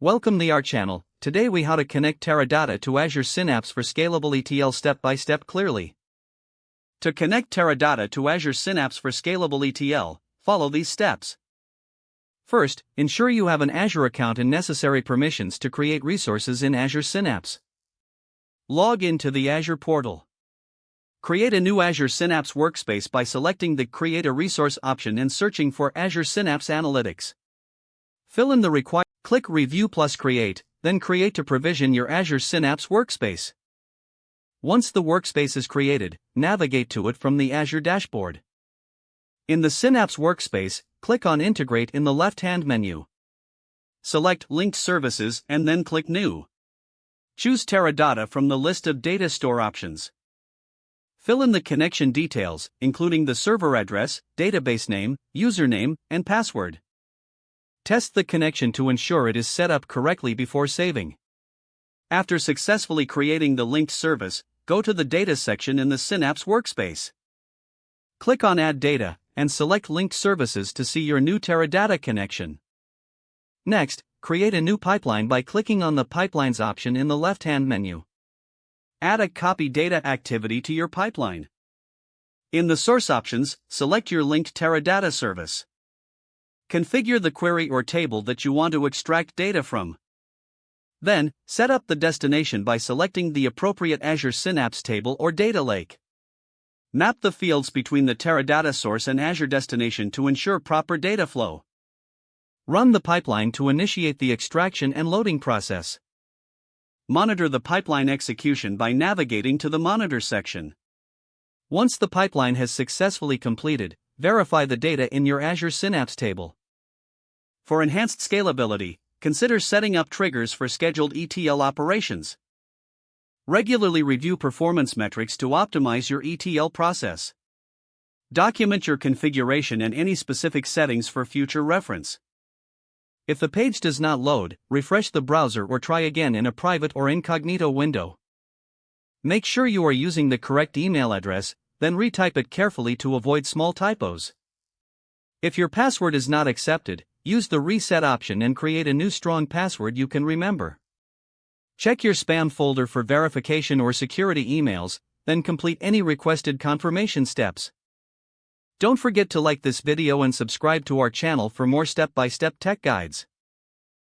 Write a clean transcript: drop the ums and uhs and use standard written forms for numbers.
Welcome to our channel. Today we how to connect Teradata to Azure Synapse for scalable ETL step by step clearly. To connect Teradata to Azure Synapse for scalable ETL, follow these steps. First, ensure you have an Azure account and necessary permissions to create resources in Azure Synapse. Log into the Azure portal. Create a new Azure Synapse workspace by selecting the Create a Resource option and searching for Azure Synapse Analytics. Fill in the required. Click Review plus Create, then create to provision your Azure Synapse workspace. Once the workspace is created, navigate to it from the Azure dashboard. In the Synapse workspace, click on Integrate in the left-hand menu. Select Linked Services and then click New. Choose Teradata from the list of data store options. Fill in the connection details, including the server address, database name, username, and password. Test the connection to ensure it is set up correctly before saving. After successfully creating the linked service, go to the Data section in the Synapse workspace. Click on Add Data, and select Linked Services to see your new Teradata connection. Next, create a new pipeline by clicking on the Pipelines option in the left-hand menu. Add a Copy Data activity to your pipeline. In the Source options, select your linked Teradata service. Configure the query or table that you want to extract data from. Then, set up the destination by selecting the appropriate Azure Synapse table or data lake. Map the fields between the Teradata source and Azure destination to ensure proper data flow. Run the pipeline to initiate the extraction and loading process. Monitor the pipeline execution by navigating to the Monitor section. Once the pipeline has successfully completed, verify the data in your Azure Synapse table. For enhanced scalability, consider setting up triggers for scheduled ETL operations. Regularly review performance metrics to optimize your ETL process. Document your configuration and any specific settings for future reference. If the page does not load, refresh the browser or try again in a private or incognito window. Make sure you are using the correct email address, then retype it carefully to avoid small typos. If your password is not accepted, use the Reset option and create a new strong password you can remember. Check your spam folder for verification or security emails, then complete any requested confirmation steps. Don't forget to like this video and subscribe to our channel for more step-by-step tech guides.